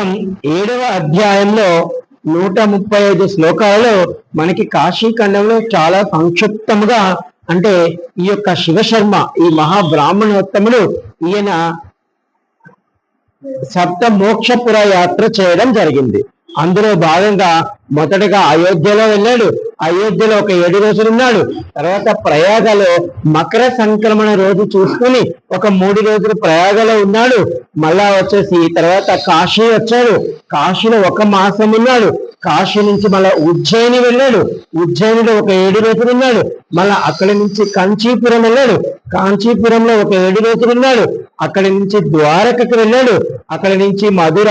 మనం 7వ అధ్యాయంలో 135 శ్లోకాలలో మనకి కాశీఖండంలో చాలా సంక్షిప్తముగా అంటే ఈ యొక్క శివశర్మ ఈ మహాబ్రాహ్మణోత్తముడు ఈయన సప్త మోక్షపుర యాత్ర చేయడం జరిగింది. అందులో భాగంగా మొదటగా అయోధ్యలో వెళ్ళాడు. అయోధ్యలో ఒక 7 రోజులు ఉన్నాడు. తర్వాత ప్రయాగలో మకర సంక్రమణ రోజు చూసుకుని ఒక 3 రోజులు ప్రయాగలో ఉన్నాడు. మళ్ళా వచ్చేసి తర్వాత కాశీ వచ్చాడు. కాశీలో 1 మాసం ఉన్నాడు. కాశీ నుంచి మళ్ళా ఉజ్జయిని వెళ్ళాడు. ఉజ్జయినిలో ఒక 7 రోజులు ఉన్నాడు. మళ్ళా అక్కడి నుంచి కాంచీపురం వెళ్ళాడు. కాంచీపురంలో ఒక 7 రోజులు ఉన్నాడు. అక్కడి నుంచి ద్వారకకు వెళ్ళాడు. అక్కడి నుంచి మధుర,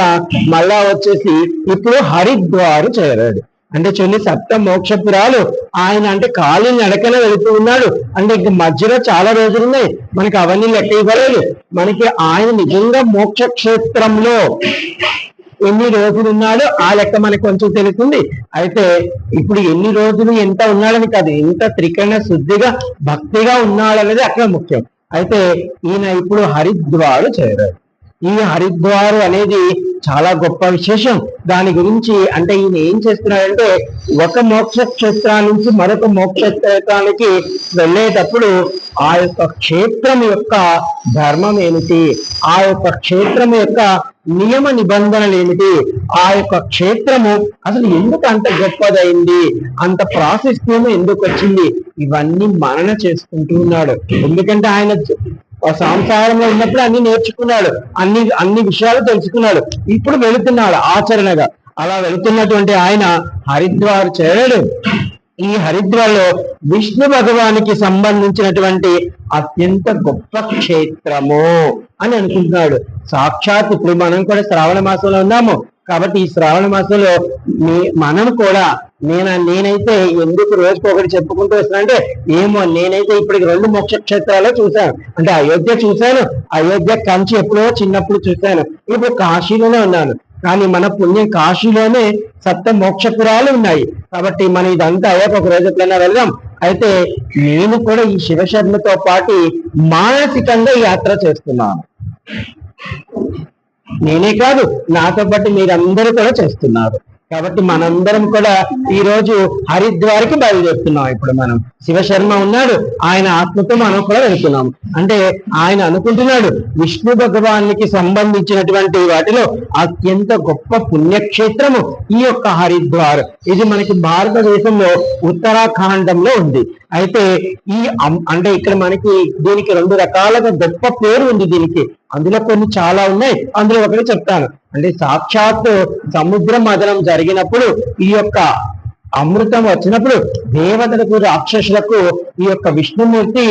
మళ్ళా వచ్చేసి ఇప్పుడు హరిద్వారు చేరాడు. అంటే చూడండి, సప్త మోక్షపురాలు ఆయన అంటే కాలి నడకన వెళుతూ ఉన్నాడు. అంటే ఇంక మధ్యలో చాలా రోజులు ఉన్నాయి, మనకి అవన్నీ లెక్క ఇవ్వలేదు. మనకి ఆయన నిజంగా మోక్ష క్షేత్రంలో ఎన్ని రోజులు ఉన్నాడో ఆ లెక్క మనకు కొంచెం తెలుస్తుంది. అయితే ఇప్పుడు ఎన్ని రోజులు ఎంత ఉన్నాడని కాదు, ఎంత త్రికరణ శుద్ధిగా భక్తిగా ఉన్నాడనేది అక్కడ ముఖ్యం. అయితే ఈయన ఇప్పుడు హరిద్వారు చేరాడు. ఈ హరిద్వారు అనేది చాలా గొప్ప విశేషం. దాని గురించి అంటే ఈయన ఏం చేస్తున్నాడంటే ఒక మోక్ష క్షేత్రాల నుంచి మరొక మోక్ష క్షేత్రానికి వెళ్ళేటప్పుడు ఆ యొక్క క్షేత్రం యొక్క ధర్మం ఏమిటి, ఆ యొక్క క్షేత్రం యొక్క నియమ నిబంధనలు ఏమిటి, ఆ యొక్క క్షేత్రము అసలు ఎందుకు అంత గొప్పదైంది, అంత ప్రాశస్త్యము ఎందుకు వచ్చింది, ఇవన్నీ మనన చేసుకుంటూ ఉన్నాడు. ఎందుకంటే ఆయన సంసారంలో ఉన్నప్పుడు అన్ని నేర్చుకున్నాడు, అన్ని విషయాలు తెలుసుకున్నాడు. ఇప్పుడు వెళుతున్నాడు ఆచరణగా. అలా వెళుతున్నటువంటి ఆయన హరిద్వార్ చేరాడు. ఈ హరిద్వార్లో విష్ణు భగవానికి సంబంధించినటువంటి అత్యంత గొప్ప క్షేత్రము అని అనుకుంటున్నాడు. సాక్షాత్ ఇప్పుడు మనం కూడా శ్రావణ మాసంలో ఉన్నాము కాబట్టి ఈ శ్రావణ మాసంలో మనం కూడా నేనైతే ఎందుకు రోజుకు ఒకటి చెప్పుకుంటూ వస్తున్నానంటే ఏమో నేనైతే ఇప్పటికి 2 మోక్ష క్షేత్రాలు చూశాను. అంటే అయోధ్య చూశాను, అయోధ్య కంచి ఎప్పుడో చిన్నప్పుడు చూశాను, ఇప్పుడు కాశీలోనే ఉన్నాను. కానీ మన పుణ్యం కాశీలోనే సప్త మోక్షపురాలు ఉన్నాయి. కాబట్టి మనం ఇదంతా అయ్యాక ఒక రోజు ఎట్లయినా వెళ్దాం. అయితే నేను కూడా ఈ శివశర్మతో పాటు మానసికంగా యాత్ర చేస్తున్నాను. నేనే కాదు, నాతో పాటు మీరందరూ కూడా చేస్తున్నారు. కాబట్టి మనందరం కూడా ఈ రోజు హరిద్వార్కి బయలుదేరుతున్నాం. ఇప్పుడు మనం శివశర్మ ఉన్నాడు, ఆయన ఆత్మతో మనం కూడా వెళ్తున్నాం. అంటే ఆయన అనుకుంటున్నాడు విష్ణు భగవానికి సంబంధించినటువంటి వాటిలో అత్యంత గొప్ప పుణ్యక్షేత్రము ఈ యొక్క హరిద్వార్. ఇది మనకి భారతదేశంలో ఉత్తరాఖండంలో ఉంది. అయితే అంటే ఇక్కడ మనకి దీనికి 2 రకాలుగా గొప్ప పేరు ఉంది దీనికి. అందులో కొన్ని చాలా ఉన్నాయి, అందులో ఒకటి చెప్తాను. అంటే సాక్షాత్ సముద్ర మదనం జరిగినప్పుడు ఈ యొక్క అమృతం వచ్చినప్పుడు దేవతలకు రాక్షసులకు ఈ యొక్క విష్ణుమూర్తి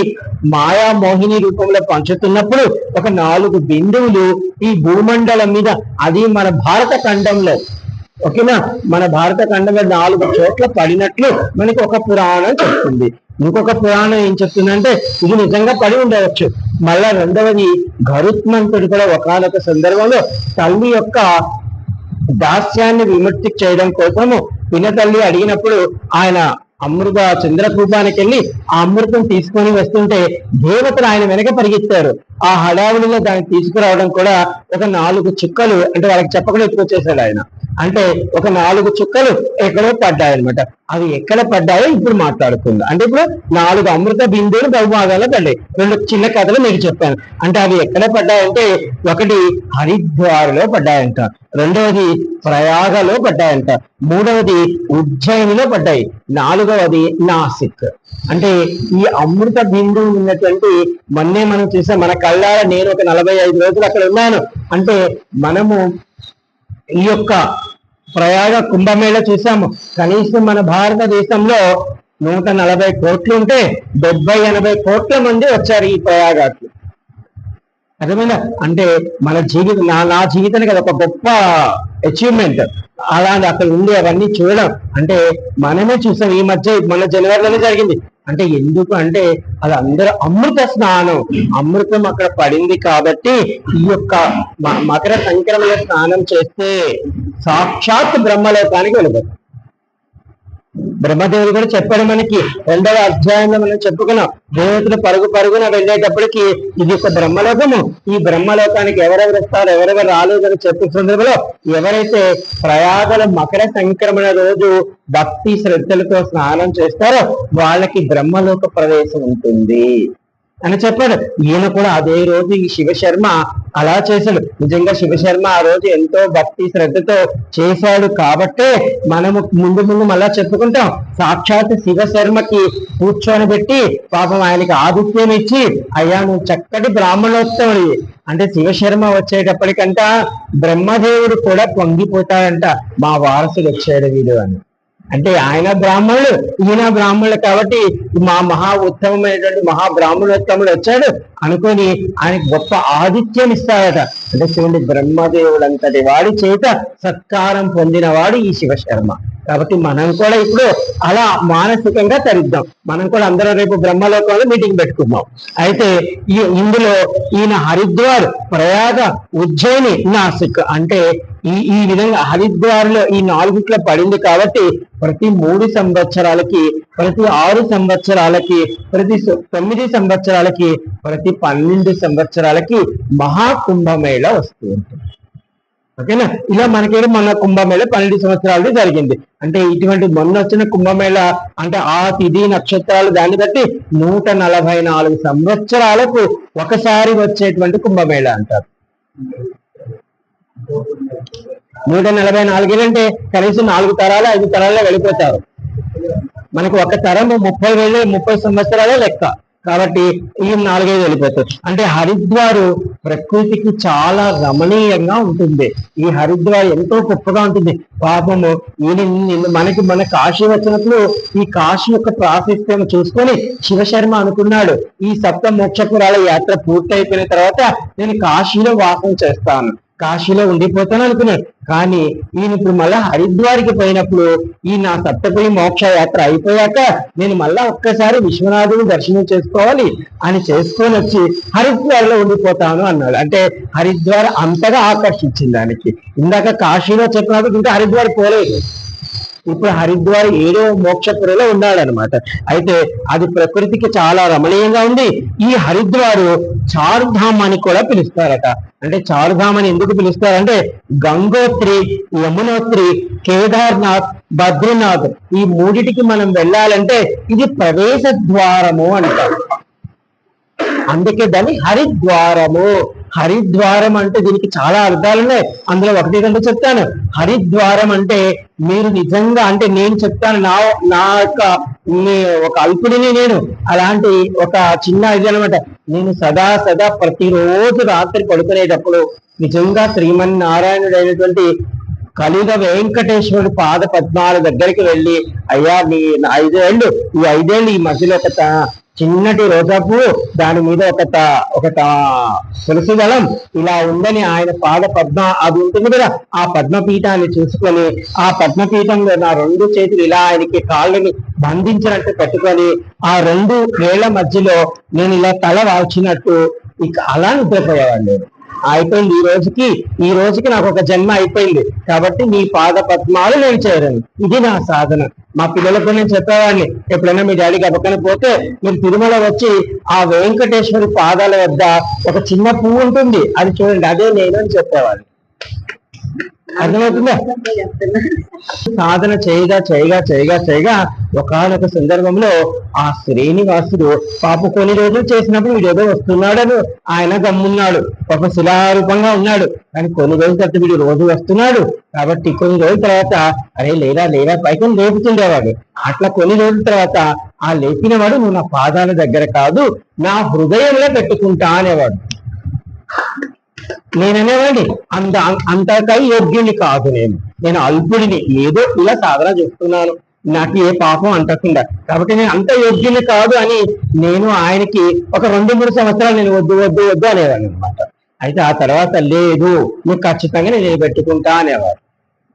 మాయా మోహిని రూపంలో పంచుతున్నప్పుడు ఒక 4 బిందువులు ఈ భూమండలం మీద, అది మన భారత ఖండంలో, ఓకేనా, మన భారత ఖండంలో 4 చోట్ల పడినట్లు మనకి ఒక పురాణం చెప్తుంది. ఇంకొక పురాణం ఏం చెప్తుందంటే ఇది నిజంగా పడి ఉండవచ్చు. మళ్ళా రెండవది గరుత్మంతుడు కూడా ఒకానొక సందర్భంలో తల్లి యొక్క దాస్యాన్ని విముక్తి చేయడం కోసము పినతల్లి అడిగినప్పుడు ఆయన అమృత చంద్రకూపానికి వెళ్ళి ఆ అమృతం తీసుకొని వస్తుంటే దేవతలు ఆయన వెనక పరిగెత్తారు. ఆ హడావుడిలో దాన్ని తీసుకురావడం కూడా ఒక 4 చుక్కలు, అంటే వాళ్ళకి చెప్పకుండా ఎత్తుకొచ్చేసాడు ఆయన. అంటే ఒక 4 చుక్కలు ఎక్కడో పడ్డాయన్నమాట. అవి ఎక్కడ పడ్డాయో ఇప్పుడు మాట్లాడుకుందాం. అంటే ఇప్పుడు 4 అమృత బిందువులు బహుభాగాల్లో పడ్డాయి. 2 చిన్న కథలు మీకు చెప్పాను. అంటే అవి ఎక్కడ పడ్డాయంటే ఒకటి హరిద్వార్లో పడ్డాయంట, రెండవది ప్రయాగలో పడ్డాయంట, మూడవది ఉజ్జయినిలో పడ్డాయి, 4వది నాసిక్. అంటే ఈ అమృత బిందువు ఉన్నటువంటి మొన్నే మనం చూసాం మన కళ్ళార. నేను ఒక 45 రోజులు అక్కడ ఉన్నాను. అంటే మనము ఈ యొక్క ప్రయాగ కుంభమేళ చూసాము. కనీసం మన భారతదేశంలో 140 కోట్లు ఉంటే 70-80 కోట్ల మంది వచ్చారు ఈ ప్రయాగకి. అర్థమైందా? అంటే మన జీవితం, నా జీవితానికి అది ఒక గొప్ప అచీవ్మెంట్. అలాంటి అక్కడ ఉండి అవన్నీ చూడడం అంటే మనమే చూసాం. ఈ మధ్య మన జనవరిలోనే జరిగింది. అంటే ఎందుకు అంటే అది అందరూ అమృత స్నానం, అమృతం అక్కడ పడింది కాబట్టి ఈ యొక్క మకర సంక్రమణ స్నానం చేస్తే సాక్షాత్ బ్రహ్మలోకానికి వెళ్ళిపోతాం. బ్రహ్మదేవుడు కూడా చెప్పాడు మనకి 2వ అధ్యాయంలో మనం చెప్పుకున్నాం. దేవతలు పరుగు పరుగున వెళ్ళేటప్పటికి ఇది ఒక బ్రహ్మలోకము, ఈ బ్రహ్మలోకానికి ఎవరెవరు వస్తారు ఎవరెవరు రాలేదని చెప్పే సందర్భంలో ఎవరైతే ప్రయాగల మకర సంక్రమణ రోజు భక్తి శ్రద్ధలతో స్నానం చేస్తారో వాళ్ళకి బ్రహ్మలోక ప్రవేశం ఉంటుంది అని చెప్పాడు. ఈయన కూడా అదే రోజు ఈ శివశర్మ అలా చేశాడు. నిజంగా శివశర్మ ఆ రోజు ఎంతో భక్తి శ్రద్ధతో చేశాడు కాబట్టే మనము ముందు ముందు మళ్ళా చెప్పుకుంటాం. సాక్షాత్ శివశర్మకి కూర్చొని పెట్టి పాపం ఆయనకి ఆతిథ్యం ఇచ్చి, అయ్యా నువ్వు చక్కటి బ్రాహ్మణోత్తముడి అంటే శివశర్మ వచ్చేటప్పటికంట బ్రహ్మదేవుడు కూడా పొంగిపోతాడంట, మా వారసుడు వచ్చాడు వీడు అని. అంటే ఆయన బ్రాహ్మణుడు ఈయన బ్రాహ్మణుడు కాబట్టి మా మహా ఉత్తమమైనటువంటి మహాబ్రాహ్మణోత్తముడు వచ్చాడు అనుకొని ఆయన గొప్ప ఆతిథ్యం ఇస్తాడట. అంటే చూడండి, బ్రహ్మదేవుడు అంతటి వాడి చేత సత్కారం పొందినవాడు ఈ శివశర్మ. కాబట్టి మనం కూడా ఇప్పుడు అలా మానసికంగా తరిద్దాం. మనం కూడా అందరం రేపు బ్రహ్మలోకంలో మీటింగ్ పెట్టుకుందాం. అయితే ఇందులో ఈయన హరిద్వార్, ప్రయాగ, ఉజ్జయిని, నాసిక్ అంటే ఈ విధంగా హరిద్వార్లో ఈ 4 పడింది కాబట్టి ప్రతి 3 సంవత్సరాలకి, ప్రతి 6 సంవత్సరాలకి, ప్రతి 9 సంవత్సరాలకి, ప్రతి 12 సంవత్సరాలకి మహాకుంభమేళ వస్తూ ఉంటుంది. ఓకేనా? ఇలా మనకేమో మన కుంభమేళ 12 సంవత్సరాలు జరిగింది. అంటే ఇటువంటి మొన్న వచ్చిన కుంభమేళ అంటే ఆ తిథి నక్షత్రాలు దాన్ని బట్టి 144 సంవత్సరాలకు ఒకసారి వచ్చేటువంటి కుంభమేళ అంటారు. 144 అంటే కనీసం 4 తరాలు 5 తరాల్లో వెళ్ళిపోతారు. మనకు ఒక తరం 30 సంవత్సరాలే లెక్క కాబట్టి ఈ 4-5 వెళ్ళిపోతారు. అంటే హరిద్వారు ప్రకృతికి చాలా రమణీయంగా ఉంటుంది. ఈ హరిద్వార్ ఎంతో గొప్పగా ఉంటుంది. పాపము మనకి మన కాశీ వచ్చినప్పుడు ఈ కాశీ యొక్క ప్రాశస్త్యం చూసుకొని శివశర్మ అనుకున్నాడు, ఈ సప్త మోక్షపురాల యాత్ర పూర్తయిపోయిన తర్వాత నేను కాశీలో వాసం చేస్తాను, కాశీలో ఉండిపోతాను అనుకున్నాడు. కానీ ఈయన ఇప్పుడు మళ్ళా హరిద్వార్కి పోయినప్పుడు ఈ నా సప్తపది మోక్ష యాత్ర అయిపోయాక నేను మళ్ళా ఒక్కసారి విశ్వనాథుని దర్శనం చేసుకోవాలి అని చేసుకొని వచ్చి హరిద్వార్లో ఉండిపోతాను అన్నాడు. అంటే హరిద్వార్ అంతగా ఆకర్షించింది దానికి. ఇందాక కాశీలో చెప్పినప్పుడు ఇంకా హరిద్వార్ పోలేదు, ఇప్పుడు హరిద్వార్ 7వ మోక్షపురలో ఉన్నాడనమాట. అయితే అది ప్రకృతికి చాలా రమణీయంగా ఉంది. ఈ హరిద్వారు చారుధామ్ అని కూడా పిలుస్తారట. అంటే చారుధామ్ అని ఎందుకు పిలుస్తారంటే గంగోత్రి, యమునోత్రి, కేదార్నాథ్, బద్రీనాథ్ ఈ 3టికి మనం వెళ్ళాలంటే ఇది ప్రవేశ ద్వారము అంటారు. అందుకే దాన్ని హరిద్వారము. హరిద్వారం అంటే దీనికి చాలా అర్థాలు ఉన్నాయి. అందులో 1-2 చెప్తాను. హరిద్వారం అంటే మీరు నిజంగా అంటే నేను చెప్తాను నా యొక్క ఒక అల్పుడిని నేను, అలాంటి ఒక చిన్న ఇది అనమాట. నేను సదా ప్రతిరోజు రాత్రి పడుకునేటప్పుడు నిజంగా శ్రీమన్నారాయణుడు అయినటువంటి కలియుగ వెంకటేశ్వరుడు పాద పద్మాల దగ్గరికి వెళ్ళి, అయ్యా నీ 5 ఏళ్ళు ఈ 5 ఏళ్ళు ఈ మధ్యలో ఒక చిన్నటి రోజా పువ్వు దాని మీద ఒక తులసి దళం ఇలా ఉందని ఆయన పాద పద్మ అది ఉంటుంది కదా, ఆ పద్మపీఠాన్ని చూసుకొని ఆ పద్మపీఠంలో నా 2 చేతులు ఇలా ఆయనకి కాళ్ళని బంధించినట్టు పెట్టుకొని ఆ 2 వేళ్ల మధ్యలో నేను ఇలా తల వాల్చినట్టు ఇక అలా నిద్రపోయేవాళ్ళు. అయిపోయింది ఈ రోజుకి నాకు ఒక జన్మ అయిపోయింది కాబట్టి నీ పాద పద్మాలు నేను చేరాను, ఇది నా సాధన. మా పిల్లలకు నేను చెప్పేవాడిని, ఎప్పుడైనా మీ డాడీకి పక్కన పోతే మీరు తిరుమల వచ్చి ఆ వెంకటేశ్వరి పాదాల వద్ద ఒక చిన్న పువ్వు ఉంటుంది, అది చూడండి, అదే నేను అని చెప్పేవాడిని. అర్థమవుతుందా? సాధన చేయగా ఒకనొక సందర్భంలో ఆ శ్రీనివాసుడు పాప కొన్ని రోజులు చేసినప్పుడు వీడేదో వస్తున్నాడని ఆయన గమ్మున్నాడు, ఒక శిలారూపంగా ఉన్నాడు. కానీ కొన్ని రోజుల తర్వాత వీడు రోజు వస్తున్నాడు కాబట్టి కొన్ని రోజుల తర్వాత అరే లేరా పైకి లేపుతుండేవాడు. అట్లా కొన్ని రోజుల తర్వాత ఆ లేపినవాడు నువ్వు నా పాదాల దగ్గర కాదు నా హృదయంలో పెట్టుకుంటా అనేవాడు. నేననేవాడిని అంతకై యోగ్యుని కాదు, నేను అల్పుడిని, ఏదో ఇలా సాధన చేస్తున్నాను, నాకు ఏ పాపం అంటకుండా, కాబట్టి నేను అంత యోగ్యుని కాదు అని నేను ఆయనకి ఒక 2-3 సంవత్సరాలు నేను వద్దు అనేవాడిని అనమాట. అయితే ఆ తర్వాత లేదు నువ్వు ఖచ్చితంగా నేను నిలబెట్టుకుంటా అనేవాడు.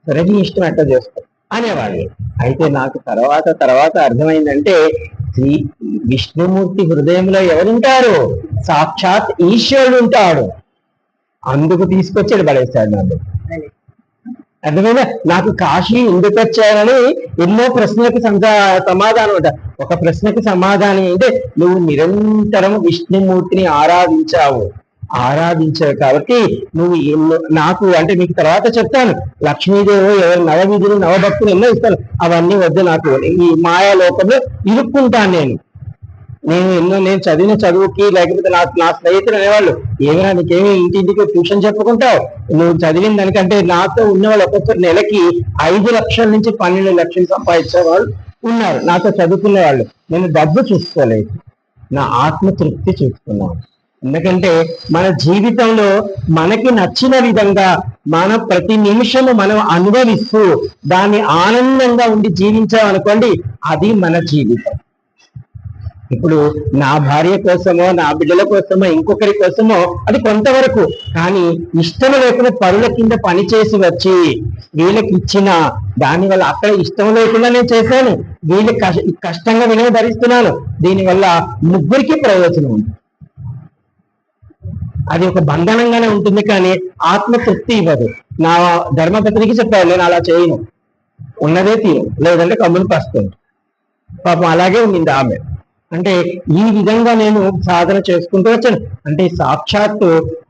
సరే నీ ఇష్టం ఎట్లా చేసుకో అనేవాడు. అయితే నాకు తర్వాత అర్థమైందంటే శ్రీ విష్ణుమూర్తి హృదయంలో ఎవరుంటారు? సాక్షాత్ ఈశ్వరుడు ఉంటాడు. అందుకు తీసుకొచ్చాడు పడేశాడు నన్ను. అర్థమైందా? నాకు కాశీ ఎందుకు వచ్చానని ఎన్నో ప్రశ్నలకు సమాధానం అంట. ఒక ప్రశ్నకి సమాధానం ఏంటంటే నువ్వు నిరంతరం విష్ణుమూర్తిని ఆరాధించావు కాబట్టి నువ్వు ఎన్నో నాకు అంటే మీకు తర్వాత చెప్తాను. లక్ష్మీదేవి ఎవరు నవవిధులు నవభక్తులు ఎన్నో ఇస్తారు, అవన్నీ వద్దు నాకు. ఈ మాయా లోకంలో ఇరుక్కుంటాను నేను చదివిన చదువుకి లేకపోతే నా స్నేహితులు అనేవాళ్ళు ఏమైనా నీకేమి ఇంటింటికి ట్యూషన్ చెప్పుకుంటావు, నువ్వు చదివిన దానికంటే నాతో ఉన్నవాళ్ళు ఒక్కొక్కరు నెలకి 5 లక్షల నుంచి 12 లక్షలు సంపాదించే వాళ్ళు ఉన్నారు నాతో చదువుకునే వాళ్ళు. నేను డబ్బు చూసుకోలేదు, నా ఆత్మతృప్తి చూసుకున్నాను. ఎందుకంటే మన జీవితంలో మనకి నచ్చిన విధంగా మన ప్రతి నిమిషము మనం అనుభవిస్తూ దాన్ని ఆనందంగా ఉండి జీవించామనుకోండి, అది మన జీవితం. ఇప్పుడు నా భార్య కోసమో నా బిడ్డల కోసమో ఇంకొకరి కోసమో అది కొంతవరకు, కానీ ఇష్టం లేకుండా పరుల కింద పనిచేసి వచ్చి వీళ్ళకి ఇచ్చిన దానివల్ల అక్కడ ఇష్టం లేకుండా నేను చేశాను, వీళ్ళు కష్టంగా వినయ భరిస్తున్నాను, దీనివల్ల ముగ్గురికి ప్రయోజనం ఉంది. అది ఒక బంధనంగానే ఉంటుంది, కానీ ఆత్మతృప్తి ఇవ్వదు. నా ధర్మపత్నికి చెప్పాను, నేను అలా చేయను, ఉన్నదే తీరు, లేదంటే కమ్ముని పస్తుంది. పాపం అలాగే ఉండింది ఆమె. అంటే ఈ విధంగా నేను సాధన చేసుకుంటూ వచ్చాను. అంటే సాక్షాత్తు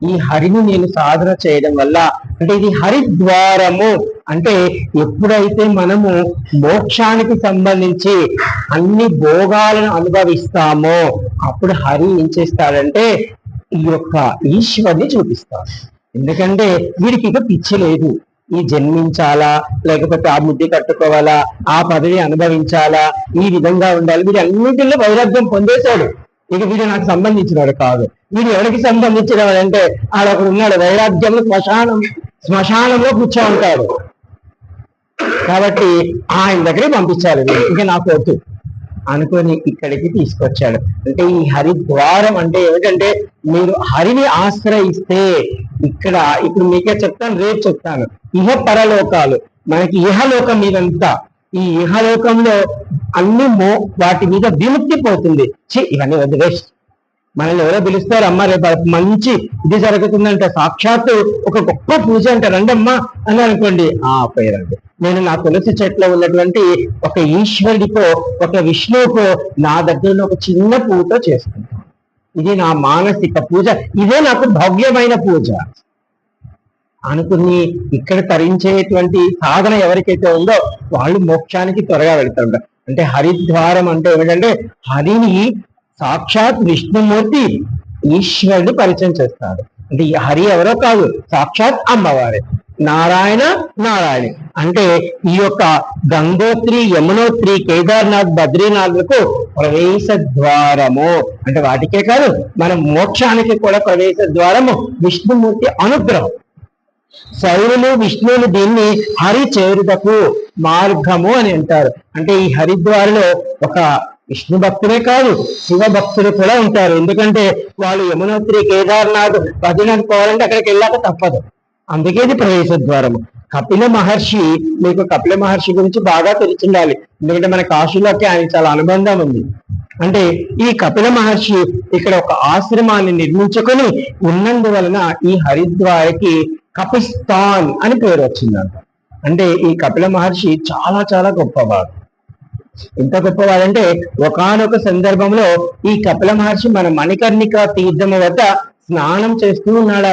ఈ హరిని నేను సాధన చేయడం వల్ల, అంటే ఇది హరిద్వారము. అంటే ఎప్పుడైతే మనము మోక్షానికి సంబంధించి అన్ని భోగాలను అనుభవిస్తామో అప్పుడు హరి ఏం చేస్తాడంటే ఈ యొక్క ఈశ్వరుని చూపిస్తాడు. ఎందుకంటే వీడికి ఇక పిచ్చి లేదు, ఈ జన్మించాలా లేకపోతే ఆ బుద్ధి కట్టుకోవాలా, ఆ పదవి అనుభవించాలా, ఈ విధంగా ఉండాలి, వీడు అన్నింటిలో వైరాగ్యం పొందేశాడు. ఇక వీడు నాకు సంబంధించినవాడు కాదు. వీడు ఎవరికి సంబంధించినవాడు అంటే ఆడొకడు ఉన్నాడు, వైరాగ్యంలో శ్మశానంలో కూర్చో ఉంటాడు. కాబట్టి ఆయన దగ్గరే పంపించాలి, ఇక నాకు వద్దు అనుకొని ఇక్కడికి తీసుకొచ్చాడు. అంటే ఈ హరిద్వారం అంటే ఏమిటంటే మీరు హరిని ఆశ్రయిస్తే ఇప్పుడు మీకే చెప్తాను, రేపు చెప్తాను. ఇహ పరలోకాలు, మనకి ఇహలోకం మీదంతా, ఈ ఇహలోకంలో అన్ని వాటి మీద విముక్తి పోతుంది. ఇవన్నీ వద్దు, వేస్ట్. మనల్ని ఎవరో పిలుస్తారు, అమ్మ రేపు మంచి ఇది జరుగుతుందంటే సాక్షాత్తు ఒక గొప్ప పూజ అంటారు, రండమ్మా అని అనుకోండి, పేరండి. నేను నా తులసి చెట్లో ఉన్నటువంటి ఒక ఈశ్వరుడికో ఒక విష్ణువుకో నా దగ్గర ఒక చిన్న పూజ చేసుకుంటాను. ఇది నా మానసిక పూజ, ఇదే నాకు భవ్యమైన పూజ అనుకుని ఇక్కడ తరించేటువంటి సాధన ఎవరికైతే ఉందో వాళ్ళు మోక్షానికి త్వరగా వెళ్తారు. అంటే హరిద్వారం అంటే ఏమిటంటే హరిని సాక్షాత్ విష్ణుమూర్తి ఈశ్వరుడు పరిచయం చేస్తాడు. అంటే హరి ఎవరో కాదు, సాక్షాత్ అమ్మవారే, నారాయణి. అంటే ఈ యొక్క గంగోత్రి, యమునోత్రి, కేదార్నాథ్, బద్రీనాథ్లకు ప్రవేశ ద్వారము. అంటే వాటికే కాదు మన మోక్షానికి కూడా ప్రవేశ ద్వారము విష్ణుమూర్తి అనుగ్రహం. శైవులు విష్ణువులు దీన్ని హరి చేరుటకు మార్గము అని అంటారు. అంటే ఈ హరిద్వారలో ఒక విష్ణు భక్తులే కాదు శివ భక్తులు కూడా ఉంటారు. ఎందుకంటే వాళ్ళు యమునోత్రి, కేదార్నాథ్, బద్రీనాథ్ పోవాలంటే అక్కడికి వెళ్ళాక తప్పదు. అందుకే ఇది ప్రవేశ ద్వారము. కపిల మహర్షి, మీకు కపిల మహర్షి గురించి బాగా తెలిసిండాలి, ఎందుకంటే మన కాశీలోకి ఆయన చాలా అనుబంధం ఉంది. అంటే ఈ కపిల మహర్షి ఇక్కడ ఒక ఆశ్రమాన్ని నిర్మించుకొని ఉన్నందువలన ఈ హరిద్వారకి కపిస్తాన్ అని పేరు వచ్చిందంట. అంటే ఈ కపిల మహర్షి చాలా చాలా గొప్పవాడు. ఎంత గొప్పవాడంటే ఒకానొక సందర్భంలో ఈ కపిల మహర్షి మన మణికర్ణిక తీర్థము వద్ద స్నానం చేస్తూ ఉన్నాడు.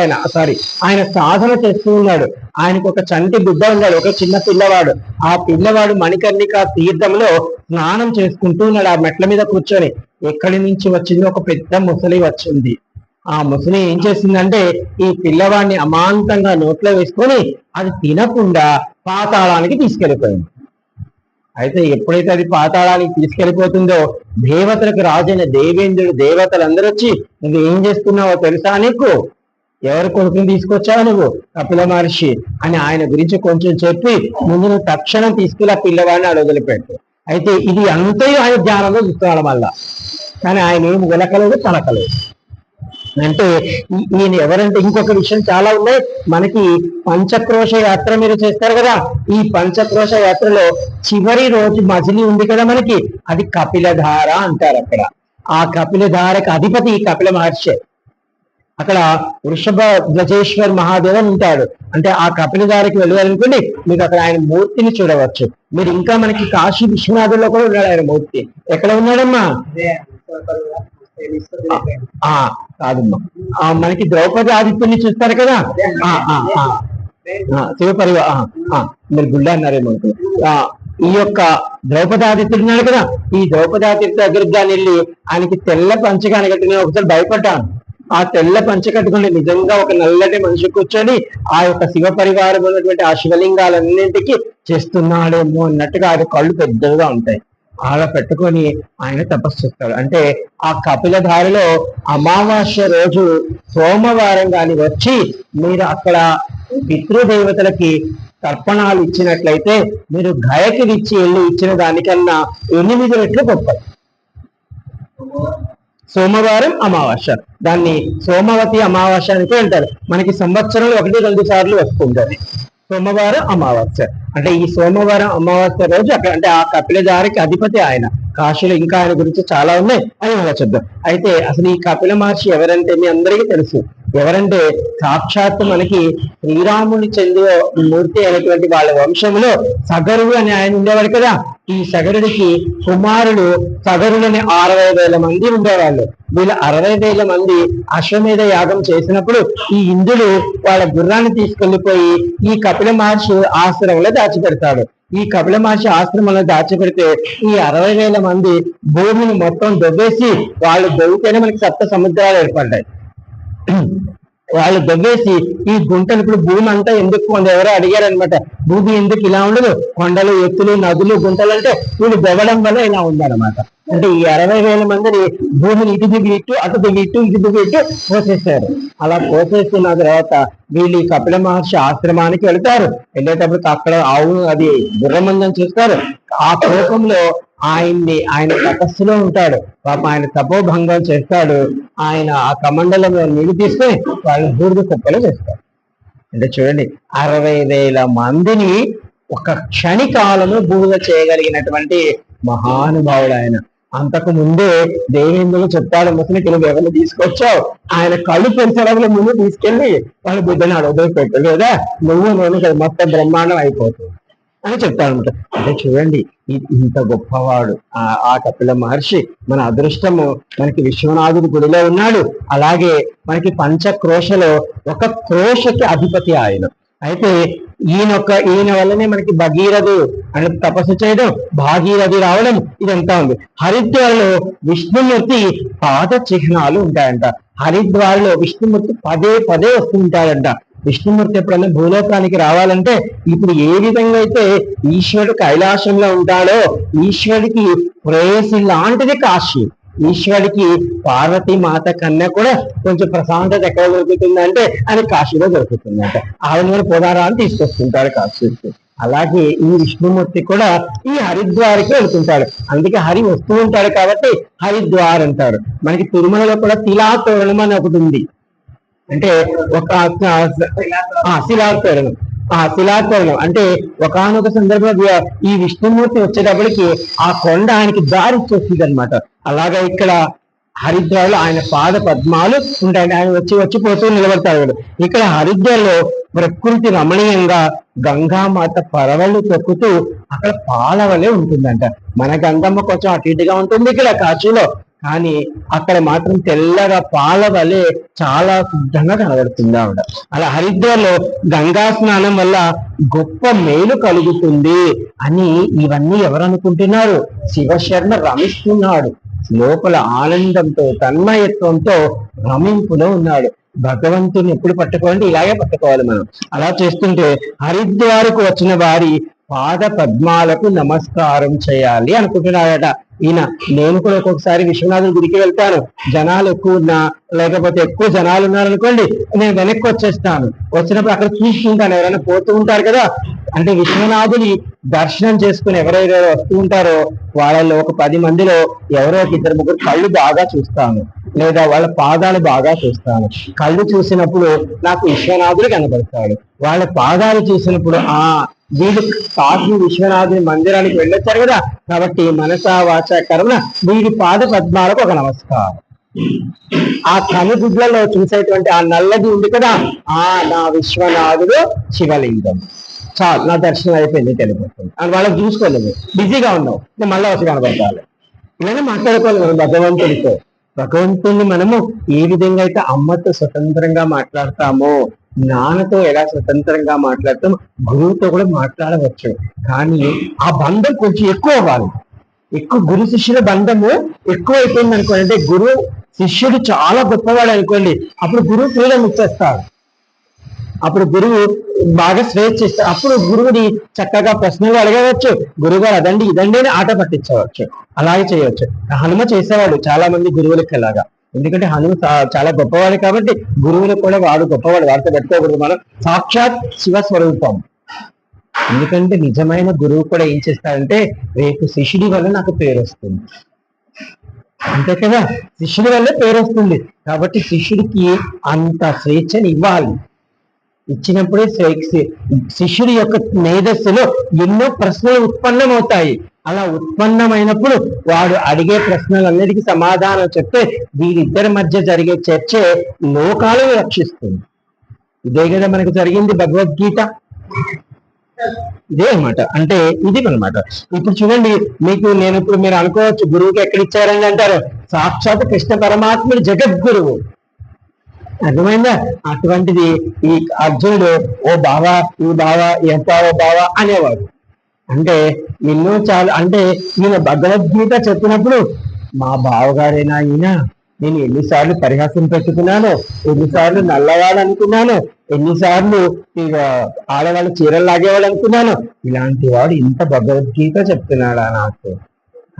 ఆయన సాధన చేస్తూ ఉన్నాడు. ఆయనకు ఒక చంటి బిడ్డ ఉన్నాడు, ఒక చిన్న పిల్లవాడు. ఆ పిల్లవాడు మణికర్ణిక తీర్థంలో స్నానం చేసుకుంటూ ఉన్నాడు. ఆ మెట్ల మీద కూర్చొని ఎక్కడి నుంచి వచ్చిందో ఒక పెద్ద ముసలి వచ్చింది. ఆ ముసలి ఏం చేసిందంటే ఈ పిల్లవాడిని అమాంతంగా నోట్లో వేసుకొని అది తినకుండా పాతాళానికి తీసుకెళ్ళిపోయింది. అయితే ఎప్పుడైతే అది పాతాళానికి తీసుకెళ్ళిపోతుందో దేవతలకు రాజైన దేవేంద్రుడు, దేవతలందరూ వచ్చి నువ్వు ఏం చేస్తున్నావో తెలుసా, నీకు ఎవరి కొడుకుని తీసుకొచ్చావు నువ్వు, కపిల మహర్షి అని ఆయన గురించి కొంచెం చెప్పి ముందు నువ్వు తక్షణం తీసుకెళ్ళి ఆ పిల్లవాడిని అక్కడ వదిలిపెట్టు. అయితే ఇది అంతయు ఆయన ధ్యానంలో చూస్తున్నాడు మళ్ళా, కానీ ఆయన ఏం ఉలకలేదు పలకలేదు. అంటే ఈయన ఎవరంటే ఇంకొక విషయం చాలా ఉన్నాయి. మనకి పంచక్రోశ యాత్ర మీరు చేస్తారు కదా, ఈ పంచక్రోశ యాత్రలో చివరి రోజు మజిలీ ఉంది కదా మనకి, అది కపిలధార అంటారు. అక్కడ ఆ కపిలధారకు అధిపతి కపిల మహర్షి. అక్కడ వృషభ ధ్వజేశ్వర్ మహాదేవ్ అని ఉంటాడు. అంటే ఆ కపిలధారికి వెళ్ళాలనుకోండి, మీకు అక్కడ ఆయన మూర్తిని చూడవచ్చు. మీరు ఇంకా మనకి కాశీ విశ్వనాథుల్లో కూడా ఉన్నాడు ఆయన మూర్తి. ఎక్కడ ఉన్నాడమ్మా? కాదమ్మా, మనకి ద్రౌపది ఆదిత్యుని చూస్తారు కదా, మీరు గుళ్ళ అన్నారేమో. ఈ యొక్క ద్రౌపదాదిత్యుడు ఉన్నాడు కదా, ఈ ద్రౌపదాదిత్య దగ్గరికి కానీ వెళ్ళి ఆయనకి తెల్ల పంచగాని కట్టి నేను ఒకసారి భయపడ్డాను. ఆ తెల్ల పంచ కట్టుకుని నిజంగా ఒక నల్లటి మనిషి కూర్చొని ఆ యొక్క శివ పరివారం ఉన్నటువంటి ఆ శివలింగాలన్నింటికి చేస్తున్నాడేమో అన్నట్టుగా ఆయన కళ్ళు పెద్దగా ఉంటాయి. అలా పెట్టుకొని ఆయన తపస్సు చేస్తాడు. అంటే ఆ కపిలధారిలో అమావాస్య రోజు సోమవారం కానీ వచ్చి మీరు అక్కడ పితృదేవతలకి తర్పణాలు ఇచ్చినట్లయితే మీరు గయకి ఇచ్చి వెళ్ళి ఇచ్చిన దానికన్నా 8 రెట్లు గొప్ప. సోమవారం అమావాస్య, దాన్ని సోమవతి అమావాస్య అని అంటారు. మనకి సంవత్సరంలో 1-2 సార్లు వస్తుంటది సోమవారం అమావాస్య. అంటే ఈ సోమవారం అమావాస్య రోజు అక్కడ, అంటే ఆ కపిలధారికి అధిపతి ఆయన. కాశీలో ఇంకా ఆయన గురించి చాలా ఉన్నాయి, అని మనం చూద్దాం. అయితే అసలు ఈ కపిల మహర్షి ఎవరంటే మీ అందరికీ తెలుసు. ఎవరంటే సాక్షాత్తు మనకి శ్రీరాముని చెందిన మూర్తి అయినటువంటి వాళ్ళ వంశంలో సగరుడు అని ఆయన ఉండేవాడు కదా. ఈ సగరుడికి కుమారుడు సగరులని 60,000 మంది ఉండేవాళ్ళు. వీళ్ళు 60,000 మంది అశ్వమేధ యాగం చేసినప్పుడు ఈ ఇంద్రుడు వాళ్ళ గుర్రాన్ని తీసుకెళ్లిపోయి ఈ కపిల మహర్షి ఆశ్రమంలో దాచిపెడతాడు. ఈ కపిల మహర్షి ఆశ్రమంలో దాచిపెడితే ఈ 60,000 మంది భూమిని మొత్తం దొబ్బేసి, వాళ్ళు దొరికితేనే మనకి 7 సముద్రాలు ఏర్పడ్డాయి. వాళ్ళు దొబ్బేసి ఈ గుంటలు, ఇప్పుడు భూమి అంతా ఎందుకు ఎవరో అడిగారు అనమాట, భూమి ఎందుకు ఇలా ఉండదు, కొండలు ఎత్తులు నదులు గుంటలు అంటే వీళ్ళు దొవ్వడం వల్ల ఇలా ఉందన్నమాట. అంటే ఈ 60,000 మందిని భూమిని ఇటు దిగి ఇటు, అటు దిగి ఇటు, ఇటు దిగి ఇటు పోసేసారు. అలా పోసేస్తున్న తర్వాత వీళ్ళు ఈ కపిల మహర్షి ఆశ్రమానికి వెళ్తారు. వెళ్ళేటప్పుడు అక్కడ ఆవు అది గుర్రమందని చూస్తారు. ఆ కోపంలో ఆయన తపస్సులో ఉంటాడు. పాప ఆయన తపోభంగం చేస్తాడు. ఆయన ఆ కమండలంలో నీళ్లు తీసుకొని వాళ్ళని బూడిద కుప్పలు చేస్తాడు. అంటే చూడండి, 60,000 మందిని ఒక క్షణికాలము బూడిద చేయగలిగినటువంటి మహానుభావుడు ఆయన. అంతకు ముందే దేవేంద్రులు చెప్తాడు, ముసలికి నువ్వు ఎవరిని తీసుకొచ్చావు, ఆయన కళ్ళు పెంచడంలో ముందు తీసుకెళ్లి వాళ్ళ బిడ్డని అడగ పెట్టు, లేదా నువ్వు నేను మొత్తం బ్రహ్మాండం అయిపోతుంది అని చెప్తాడనమాట. అంటే చూడండి, ఇంత గొప్పవాడు ఆ కపిల మహర్షి. మన అదృష్టము మనకి విశ్వనాథుడి గుడిలో ఉన్నాడు. అలాగే మనకి పంచక్రోశలో ఒక క్రోశకి అధిపతి ఆయన. అయితే ఈయన వల్లనే మనకి భగీరథు అని తపస్సు చేయడం, భాగీరథి రావడం ఇదంతా ఉంది. హరిద్వార్లో విష్ణుమూర్తి పాద చిహ్నాలు ఉంటాయంట. హరిద్వార్లో విష్ణుమూర్తి పదే వస్తుంటాడంట. విష్ణుమూర్తి ఎప్పుడన్నా భూలోకానికి రావాలంటే ఇప్పుడు ఏ విధంగా అయితే ఈశ్వరుడు కైలాసంలో ఉంటాడో, ఈశ్వరుడికి ప్రేయసి లాంటిది కాశీ. ఈశ్వరుడికి పార్వతీ మాత కన్నా కూడా కొంచెం ప్రశాంతత ఎక్కడ దొరుకుతుందంటే అని కాశీలో దొరుకుతుందంట. ఆవిడ కూడా పోదారా అని తీసుకొస్తుంటారు కాశీకి. అలాగే ఈ విష్ణుమూర్తి కూడా ఈ హరిద్వార్కి వెళ్తుంటాడు. అందుకే హరి వస్తూ ఉంటాడు కాబట్టి హరిద్వార్ అంటాడు. మనకి తిరుమలలో కూడా తిలాతోరణం అని ఒకటి ఉంది. అంటే ఒక శిలాతోరణం అంటే ఒకానొక సందర్భంలో ఈ విష్ణుమూర్తి వచ్చేటప్పటికి ఆ కొండ ఆయనకి దారి వచ్చేస్తుంది అనమాట. అలాగా ఇక్కడ హరిద్వార్లో ఆయన పాద పద్మాలు ఉంటాయి. ఆయన వచ్చి పోతూ నిలబడతాడు. ఇక్కడ హరిద్వార్లో ప్రకృతి రమణీయంగా గంగామాత పరవళ్ళు తొక్కుతూ అక్కడ పాలవలే ఉంటుందంట. మన గంగమ్మ కొంచెం అటు ఇటుగా ఉంటుంది ఇక్కడ కాశీలో, కానీ అక్కడ మాత్రం తెల్లగా పాల వలె చాలా శుద్ధంగా కనబడుతుంది ఆవిడ. అలా హరిద్వార్లో గంగా స్నానం వల్ల గొప్ప మేలు కలుగుతుంది అని ఇవన్నీ ఎవరు అనుకుంటున్నారు? శివశర్మ రమిస్తున్నాడు. లోపల ఆనందంతో తన్మయత్వంతో రమింపులో ఉన్నాడు. భగవంతుని ఎప్పుడు పట్టుకోవాలంటే ఇలాగే పట్టుకోవాలి మనం. అలా చేస్తుంటే హరిద్వార్కు వచ్చిన వారి పాద పద్మాలకు నమస్కారం చేయాలి అనుకుంటున్నాడట ఈయన. నేను కూడా ఒక్కొక్కసారి విశ్వనాథుని గుడికి వెళ్తాను, జనాలు ఎక్కువ ఉన్నా లేకపోతే ఎక్కువ జనాలు ఉన్నారనుకోండి, నేను వెనక్కి వచ్చేస్తాను. వచ్చినప్పుడు అక్కడ చూసుకుంటాను, ఎవరైనా పోతూ ఉంటారు కదా. అంటే విశ్వనాథుని దర్శనం చేసుకుని ఎవరైనా వస్తూ ఉంటారో వాళ్ళలో ఒక 10 మందిలో ఎవరో 2-3 కళ్ళు బాగా చూస్తాను, లేదా వాళ్ళ పాదాలు బాగా చూస్తాను. కళ్ళు చూసినప్పుడు నాకు విశ్వనాథుడు కనబడతాడు. వాళ్ళ పాదాలు చూసినప్పుడు వీళ్ళు కాశీ విశ్వనాథుని మందిరానికి వెళ్ళొచ్చారు కదా, కాబట్టి మనసా వాచ కర్మ వీడి పాద పద్మాలకు ఒక నమస్కారం. ఆ కనుగుడ్లలో చూసేటువంటి ఆ నల్లది ఉంది కదా, ఆ నా విశ్వనాథుడు శివలింగం. చాలు, నా దర్శనం అయిపోయింది, వెళ్ళిపోతుంది అని వాళ్ళకి చూసుకోలేదు. బిజీగా ఉన్నావు, నేను మళ్ళీ వచ్చి కనబడతాను. ఇలానే మాట్లాడుకోవాలి మనం భగవంతుడితో. భగవంతుడిని మనము ఏ విధంగా అయితే అమ్మతో స్వతంత్రంగా మాట్లాడతామో, నాన్నతో ఎలా స్వతంత్రంగా మాట్లాడతామో, గురువుతో కూడా మాట్లాడవచ్చు. కానీ ఆ బంధం కొంచెం ఎక్కువ అవ్వాలి. ఎక్కువ గురు శిష్యుల బంధము ఎక్కువ అయిపోయింది అనుకోండి, అంటే గురువు శిష్యుడు చాలా గొప్పవాడు అనుకోండి, అప్పుడు గురువు ఫ్రీడమ్ ఇచ్చేస్తాడు. అప్పుడు గురువు బాగా స్వేచ్ఛ ఇస్తారు. అప్పుడు గురువుని చక్కగా ప్రశ్నలు అడగవచ్చు, గురువుగారు అదండి ఇదండి అని ఆట పట్టించవచ్చు, అలాగే చేయవచ్చు. హనుమ చేసేవాడు చాలా మంది గురువులకి అలాగా. ఎందుకంటే హనుమ చాలా గొప్పవాడు కాబట్టి గురువులకు కూడా వాడు గొప్పవాడు, వాడితో పెట్టుకోకూడదు. మనం సాక్షాత్ శివ స్వరూపం. ఎందుకంటే నిజమైన గురువు కూడా ఏం చేస్తాడంటే, రేపు శిష్యుడి వల్ల నాకు పేరు వస్తుంది, అంతే కదా, శిష్యుడి వల్ల పేరు వస్తుంది. కాబట్టి శిష్యుడికి అంత స్వేచ్ఛని ఇవ్వాలి. ఇచ్చినప్పుడే శిష్యుడి యొక్క మేధస్సులో ఎన్నో ప్రశ్నలు ఉత్పన్నమవుతాయి. అలా ఉత్పన్నమైనప్పుడు వాడు అడిగే ప్రశ్నలన్నిటికీ సమాధానం చెప్తే వీరిద్దరి మధ్య జరిగే చర్చే లోకాలను రక్షిస్తుంది. ఇదే కదా మనకు జరిగింది భగవద్గీత. ఇదే అనమాట. అంటే ఇది అనమాట. ఇప్పుడు చూడండి, నేను ఇప్పుడు మీరు అనుకోవచ్చు గురువుకి ఎక్కడ ఇచ్చారని అంటారు. సాక్షాత్ కృష్ణ పరమాత్ముడు జగద్గురువు, అర్థమైందా? అటువంటిది ఈ అర్జునుడు ఓ బావా, ఈ బావా, ఎంత ఓ బావా అనేవాడు. అంటే ఎన్నో చాలా, అంటే ఈయన భగవద్గీత చెప్పినప్పుడు మా బావగారేనా ఈయన, నేను ఎన్నిసార్లు పరిహాసం పెట్టుకున్నాను, ఎన్నిసార్లు నల్లవాడు అనుకున్నాను, ఎన్నిసార్లు ఇక ఆడవాళ్ళు చీరలు లాగేవాడు అనుకున్నాను, ఇలాంటి వాడు ఇంత భగవద్గీత చెప్తున్నాడా నాకు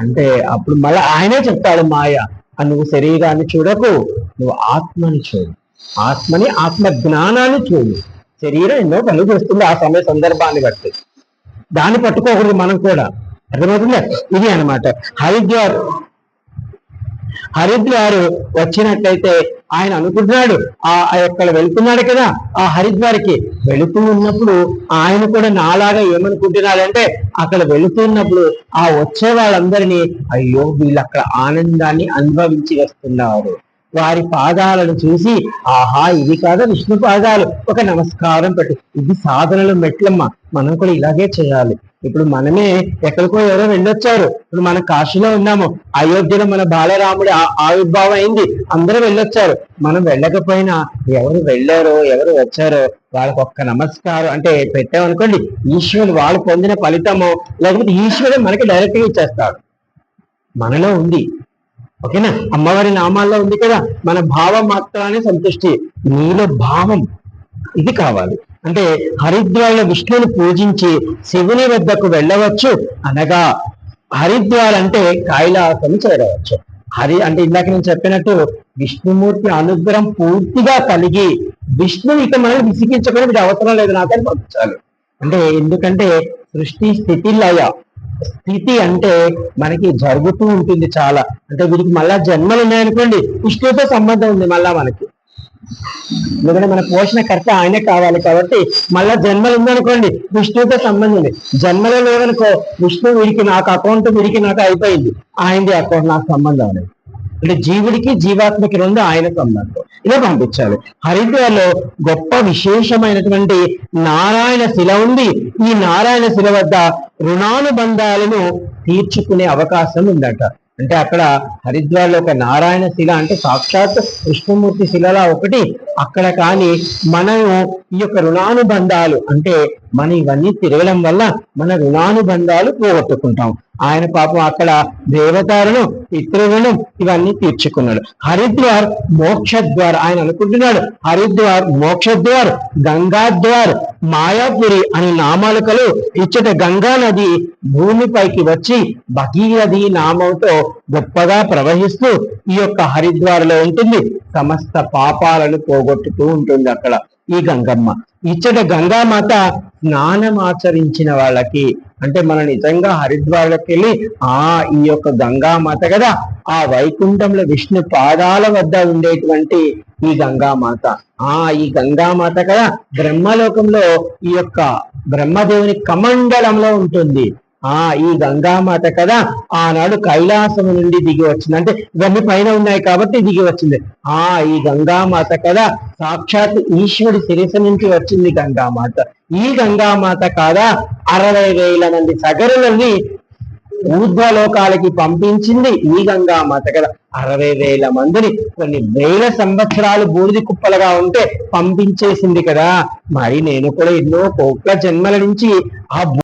అంటే, అప్పుడు మళ్ళీ ఆయనే చెప్తాడు మాయ, నువ్వు శరీరాన్ని చూడకు, నువ్వు ఆత్మని చూడు, ఆత్మ జ్ఞానాన్ని చూడు. శరీరం ఎన్నో పనులు చేస్తుంది ఆ సమయ సందర్భాన్ని బట్టి, దాన్ని పట్టుకోకూడదు మనం కూడా, అర్థమవుతుందా? ఇది అనమాట. హరిద్వారు వచ్చినట్లయితే ఆయన అనుకుంటున్నాడు, అక్కడ వెళ్తున్నాడు కదా, ఆ హరిద్వార్కి వెళుతూ ఉన్నప్పుడు ఆయన కూడా నాలాగా ఏమనుకుంటున్నాడంటే, అక్కడ వెళుతున్నప్పుడు ఆ వచ్చే వాళ్ళందరినీ అయ్యో వీళ్ళు అక్కడ ఆనందాన్ని అనుభవించి వస్తున్నారు, వారి పాదాలను చూసి ఆహా ఇది కాదా విష్ణు పాదాలు, ఒక నమస్కారం పెట్టు. ఇది సాధనలు మెట్లమ్మ, మనం కూడా ఇలాగే చేయాలి. ఇప్పుడు మనమే ఎక్కడికో ఎవరో వెళ్ళొచ్చారు, ఇప్పుడు మనం కాశీలో ఉన్నాము, అయోధ్యలో మన బాలరాముడి ఆవిర్భావం అయింది, అందరూ వెళ్ళొచ్చారు. మనం వెళ్ళకపోయినా ఎవరు వెళ్ళారో ఎవరు వచ్చారో వాళ్ళకి ఒక్క నమస్కారం అంటే పెట్టామనుకోండి, ఈశ్వరుడు వాళ్ళు పొందిన ఫలితమో లేకపోతే ఈశ్వరుడు మనకి డైరెక్ట్ గా ఇచ్చేస్తాడు, మనలో ఉంది. ఓకేనా? అమ్మవారి నామాల్లో ఉంది కదా, మన భావం మాత్రాన్ని సంతృష్టి, నీలో భావం ఇది కావాలి. అంటే హరిద్వార్లో విష్ణుని పూజించి శివుని వద్దకు వెళ్ళవచ్చు అనగా, హరిద్వార్ అంటే కైలాసం చేరవచ్చు. అంటే ఇందాక నేను చెప్పినట్టు విష్ణుమూర్తి అనుగ్రహం పూర్తిగా కలిగి విష్ణువు ఇక మనల్ని విసిగించకుండా ఇది అవసరం లేదు నాకని పంపించాలి. అంటే ఎందుకంటే సృష్టి స్థితి లయ, స్థితి అంటే మనకి జరుగుతూ ఉంటుంది చాలా, అంటే వీరికి మళ్ళా జన్మలు ఉన్నాయనుకోండి, విష్ణువుతో సంబంధం ఉంది మళ్ళా మనకి, ఎందుకంటే మన పోషణకర్త ఆయనే కావాలి కాబట్టి మళ్ళా జన్మలు ఉందనుకోండి విష్ణువుతో సంబంధం ఉంది. జన్మలో లేదనుకో విష్ణువు వీడికి నాకు అకౌంట్, వీడికి నాకు అయిపోయింది, ఆయనది అకౌంట్ నాకు సంబంధం అనేది. అంటే జీవుడికి జీవాత్మకి రెండు ఆయన సంబంధం, ఇలా పంపించాలి. హరిద్వార్లో గొప్ప విశేషమైనటువంటి నారాయణ శిల ఉంది. ఈ నారాయణ శిల వద్ద రుణానుబంధాలను తీర్చుకునే అవకాశం ఉందట. అంటే అక్కడ హరిద్వార్లో ఒక నారాయణ శిల అంటే సాక్షాత్ కృష్ణమూర్తి శిలలా ఒకటి అక్కడ. కానీ మనము ఈ యొక్క రుణానుబంధాలు అంటే మనం ఇవన్నీ తిరగడం వల్ల మన రుణానుబంధాలు పోగొట్టుకుంటాం. ఆయన పాపం అక్కడ దేవతాలను, పితృలను ఇవన్నీ తీర్చుకున్నాడు. హరిద్వార్ మోక్షద్వార్, ఆయన అనుకుంటున్నాడు హరిద్వార్ మోక్షద్వార్, గంగాద్వార్, మాయాపురి అనే నామాలు కలు. ఇచ్చట గంగా నది భూమిపైకి వచ్చి భగీరథి నామంతో గొప్పగా ప్రవహిస్తూ ఈ యొక్క హరిద్వార్లో ఉంటుంది. సమస్త పాపాలను పోగొట్టుతూ ఉంటుంది అక్కడ ఈ గంగమ్మ. ఇచ్చట గంగామాత స్నానం ఆచరించిన వాళ్ళకి, అంటే మనం నిజంగా హరిద్వార్లోకి వెళ్ళి ఈ యొక్క గంగామాత కదా, ఆ వైకుంఠంలో విష్ణు పాదాల వద్ద ఉండేటువంటి ఈ గంగామాత, ఈ గంగామాత కదా బ్రహ్మలోకంలో ఈ యొక్క బ్రహ్మదేవుని కమండలంలో ఉంటుంది. ఈ గంగామాత కదా ఆనాడు కైలాసం నుండి దిగి వచ్చింది, అంటే ఇవన్నీ పైన ఉన్నాయి కాబట్టి దిగి వచ్చింది. ఈ గంగామాత కదా సాక్షాత్ ఈశ్వరుడి శిరస్సు నుంచి వచ్చింది గంగామాత. ఈ గంగామాత కాదా 60,000 మంది సగరులని ఊర్ధ్వలోకాలకి పంపించింది ఈ గంగామాత కదా. 60,000 మందిని కొన్ని వేల సంవత్సరాలు బూడిది కుప్పలుగా ఉంటే పంపించేసింది కదా. మరి నేను కూడా ఎన్నో కోట్ల జన్మల నుంచి ఆ